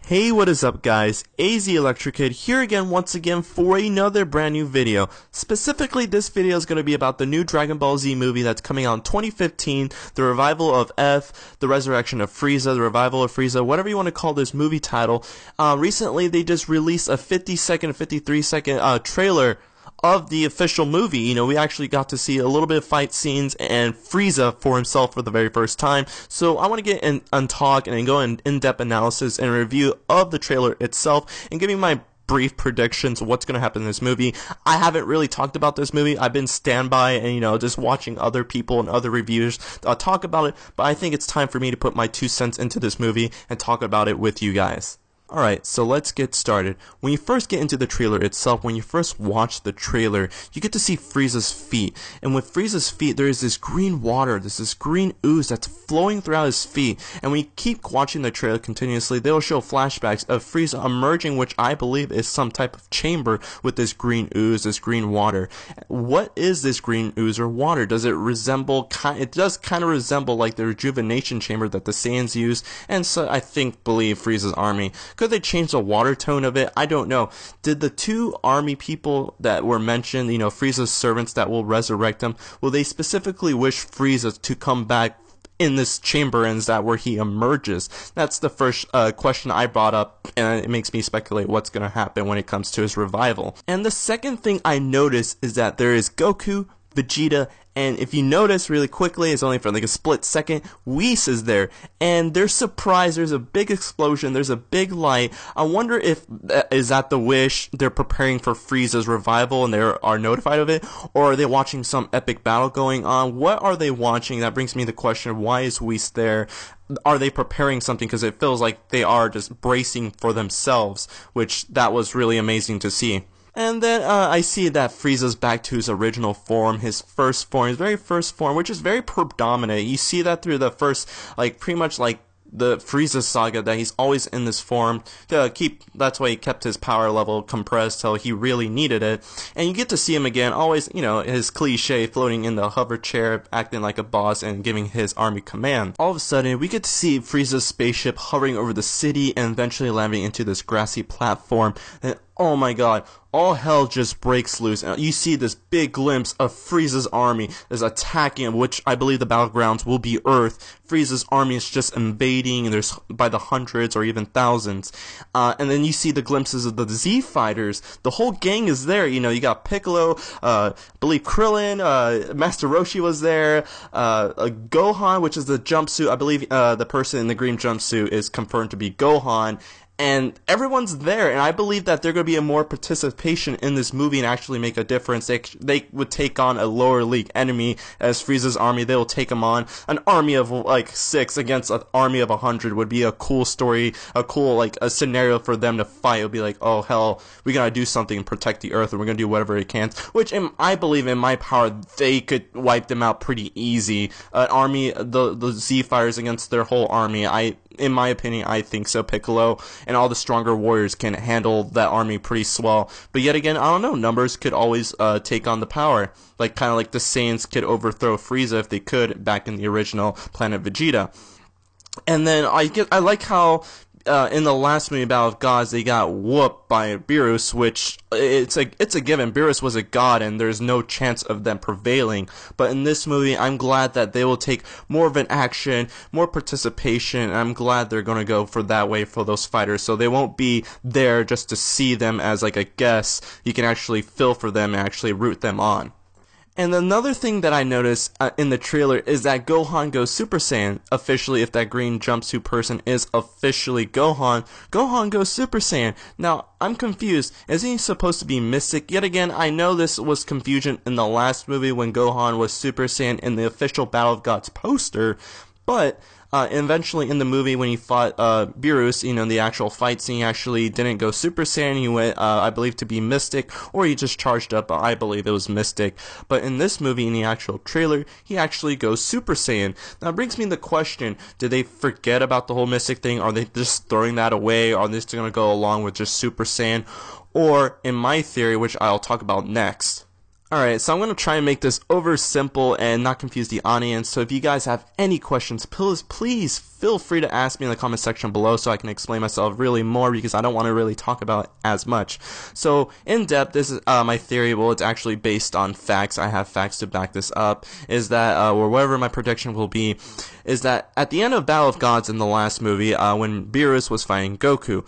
Hey, what is up guys? AZ Electric Kid here again once again for another brand new video. Specifically, this video is going to be about the new Dragon Ball Z movie that's coming out in 2015, the revival of F, the resurrection of Frieza, the revival of Frieza, whatever you want to call this movie title. Recently they just released a 50-second, 53-second trailer of the official movie. You know, we actually got to see a little bit of fight scenes and Frieza for himself for the very first time. So I want to get on talk and go in-depth analysis and review of the trailer itself and give you my brief predictions of what's going to happen in this movie. I haven't really talked about this movie. I've been standby and, you know, just watching other people and other reviewers talk about it, but I think it's time for me to put my 2 cents into this movie and talk about it with you guys. Alright, so let's get started. When you first get into the trailer itself, when you first watch the trailer, you get to see Frieza's feet. And with Frieza's feet, there is this green water, there's this green ooze that's flowing throughout his feet. And when you keep watching the trailer continuously, they'll show flashbacks of Frieza emerging, which I believe is some type of chamber with this green ooze, this green water. What is this green ooze or water? Does it resemble, it does kind of resemble like the rejuvenation chamber that the Saiyans use, and so I believe Frieza's army. Could they change the water tone of it? I don't know. Did the 2 army people that were mentioned, you know, Frieza's servants that will resurrect him, will they specifically wish Frieza to come back in this chamber, and is that where he emerges? That's the first question I brought up, and it makes me speculate what's going to happen when it comes to his revival. And the second thing I noticed is that there is Goku, Vegeta, and if you notice really quickly, it's only for like a split second, Whis is there, and they're surprised. There's a big explosion, there's a big light. I wonder if is that the wish they're preparing for Frieza's revival and they are notified of it, or are they watching some epic battle going on? What are they watching? That brings me to the question of why is Whis there? Are they preparing something? Because it feels like they are just bracing for themselves, which that was really amazing to see. And then I see that Frieza's back to his original form, his first form, his very first form, which is very predominant. You see that through the first, like, pretty much like the Frieza saga, that he's always in this form to that's why he kept his power level compressed till he really needed it. And you get to see him again, always, you know, his cliche, floating in the hover chair, acting like a boss and giving his army command. All of a sudden, we get to see Frieza's spaceship hovering over the city and eventually landing into this grassy platform. And oh my god, all hell just breaks loose. And you see this big glimpse of Frieza's army is attacking, which I believe the battlegrounds will be Earth. Frieza's army is just invading, and there's by the hundreds or even thousands. And then you see the glimpses of the Z fighters. The whole gang is there. You know, you got Piccolo, I believe Krillin, Master Roshi was there, Gohan, which is the jumpsuit. I believe the person in the green jumpsuit is confirmed to be Gohan. And everyone's there, and I believe that they're going to be a more participation in this movie and actually make a difference. They would take on a lower league enemy as Frieza's army. They will take him on. An army of like 6 against an army of 100 would be a cool story, a cool like a scenario for them to fight. It would be like, oh hell, we gotta do something and protect the Earth, and we're gonna do whatever we can. Which I believe in my power, they could wipe them out pretty easy. An army, the Z fighters against their whole army. In my opinion, I think so. Piccolo and all the stronger warriors can handle that army pretty swell. But yet again, I don't know. Numbers could always take on the power. Like kind of like the Saiyans could overthrow Frieza if they could back in the original Planet Vegeta. And then I like how in the last movie, Battle of Gods, they got whooped by Beerus, which it's a given. Beerus was a god, and there's no chance of them prevailing. But in this movie, I'm glad that they will take more of an action, more participation, and I'm glad they're going to go for that way for those fighters. So they won't be there just to see them as like a guest. You can actually feel for them and actually root them on. And another thing that I noticed in the trailer is that Gohan goes Super Saiyan. Officially, if that green jumpsuit person is officially Gohan, Gohan goes Super Saiyan. Now, I'm confused. Isn't he supposed to be Mystic? Yet again, I know this was confusion in the last movie when Gohan was Super Saiyan in the official Battle of Gods poster, but eventually in the movie when he fought Beerus, you know, in the actual fight scene, he actually didn't go Super Saiyan. He went, I believe, to be Mystic, or he just charged up. I believe it was Mystic. But in this movie, in the actual trailer, he actually goes Super Saiyan. Now, it brings me the question, did they forget about the whole Mystic thing? Are they just throwing that away? Are they still going to go along with just Super Saiyan? Or, in my theory, which I'll talk about next, Alright, so I'm going to try and make this over simple and not confuse the audience, so if you guys have any questions, please feel free to ask me in the comment section below so I can explain myself really more, because I don't want to really talk about it as much. So, in depth, this is my theory. Well, it's actually based on facts. I have facts to back this up, is that, or whatever my prediction will be, is that at the end of Battle of Gods in the last movie, when Beerus was fighting Goku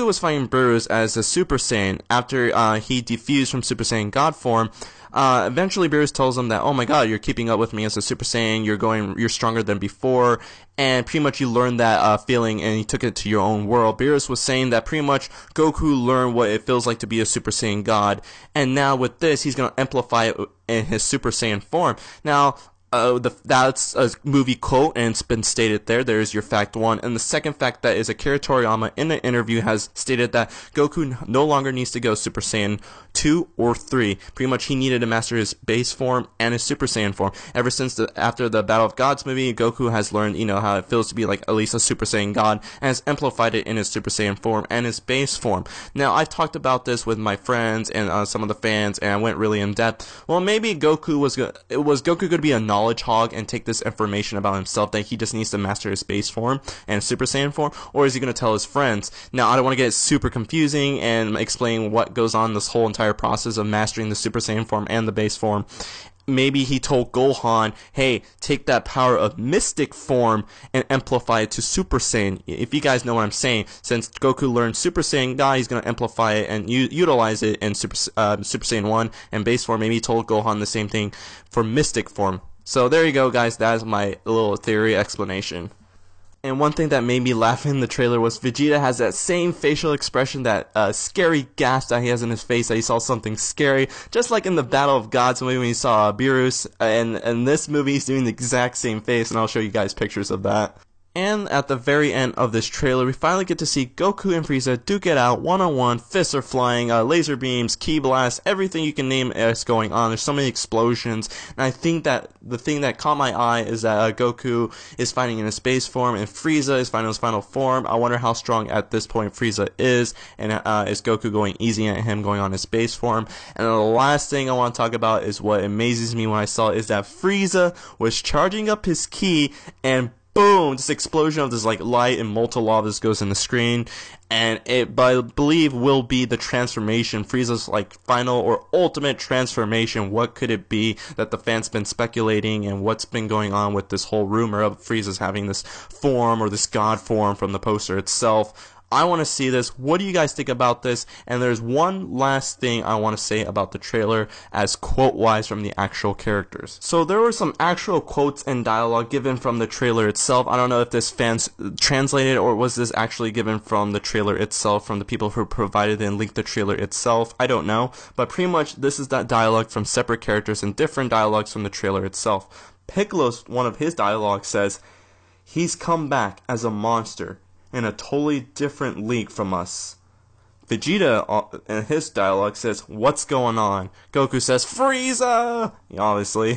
was fighting Beerus as a Super Saiyan after he defused from Super Saiyan God form. Eventually Beerus tells him that, oh my god, you're keeping up with me as a Super Saiyan, you're stronger than before, and pretty much you learned that feeling and you took it to your own world. Beerus was saying that pretty much Goku learned what it feels like to be a Super Saiyan God, and now with this, he's gonna amplify it in his Super Saiyan form. Now, that's a movie quote, and it's been stated there. There's your fact one. And the second fact that is Akira Toriyama in an interview has stated that Goku no longer needs to go Super Saiyan 2 or 3. Pretty much he needed to master his base form and his Super Saiyan form. Ever since after the Battle of Gods movie, Goku has learned, how it feels to be like at least a Super Saiyan God, and has amplified it in his Super Saiyan form and his base form. Now, I've talked about this with my friends and some of the fans, and I went really in depth. Well, maybe Goku was Goku going to be a knowledge hog and take this information about himself that he just needs to master his base form and Super Saiyan form, or is he going to tell his friends? Now, I don't want to get super confusing and explain what goes on this whole entire process of mastering the Super Saiyan form and the base form. Maybe he told Gohan, hey, take that power of mystic form and amplify it to Super Saiyan. If you guys know what I'm saying, since Goku learned Super Saiyan God, he's going to amplify it and utilize it in Super Saiyan 1 and base form. Maybe he told Gohan the same thing for mystic form. So there you go, guys. That is my little theory explanation. And one thing that made me laugh in the trailer was Vegeta has that same facial expression, that scary gasp that he has in his face, that he saw something scary. Just like in the Battle of Gods movie when he saw Beerus, and in this movie he's doing the exact same face, and I'll show you guys pictures of that. And at the very end of this trailer, we finally get to see Goku and Frieza duke it out one-on-one, fists are flying, laser beams, ki blasts, everything you can name is going on. There's so many explosions, and I think that the thing that caught my eye is that Goku is fighting in his base form, and Frieza is fighting in his final form. I wonder how strong at this point Frieza is, and is Goku going easy at him going on his base form. And the last thing I want to talk about is what amazes me when I saw it, is that Frieza was charging up his ki, and boom, this explosion of this light and molten lava just goes in the screen, and it, I believe, will be the transformation, Frieza's final or ultimate transformation. What could it be that the fans been speculating, and what's been going on with this whole rumor of Frieza's having this form or this god form from the poster itself? I want to see this. What do you guys think about this? And there's one last thing I want to say about the trailer as quote-wise from the actual characters. So there were some actual quotes and dialogue given from the trailer itself. I don't know if this fans translated or was this actually given from the trailer itself, from the people who provided and linked the trailer itself. I don't know. But pretty much this is that dialogue from separate characters and different dialogues from the trailer itself. Piccolo's, one of his dialogues says, "He's come back as a monster in a totally different league from us." Vegeta, in his dialogue, says, "What's going on?" Goku says, "Frieza!" Obviously.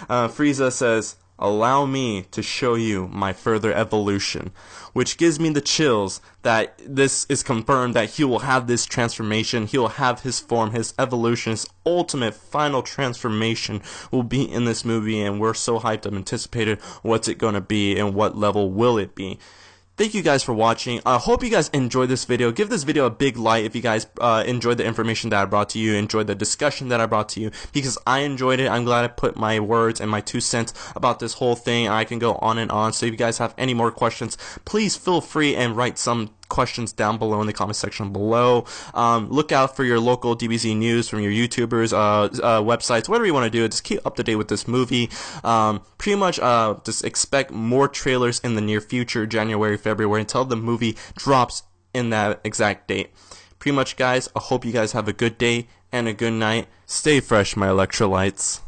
Frieza says, "Allow me to show you my further evolution," which gives me the chills that this is confirmed that he will have this transformation, he will have his form, his evolution, his ultimate final transformation will be in this movie, and we're so hyped up, anticipated what's it going to be and what level will it be. Thank you guys for watching. I hope you guys enjoyed this video. Give this video a big like if you guys enjoyed the information that I brought to you, enjoyed the discussion that I brought to you, because I enjoyed it. I'm glad I put my words and my 2 cents about this whole thing. I can go on and on. So if you guys have any more questions, please feel free and write some questions down below in the comment section below. Look out for your local DBZ news from your YouTubers, websites, whatever you want to do. Just keep up to date with this movie. Pretty much just expect more trailers in the near future, January, February, until the movie drops in that exact date. Pretty much, guys, I hope you guys have a good day and a good night. Stay fresh, my electrolytes.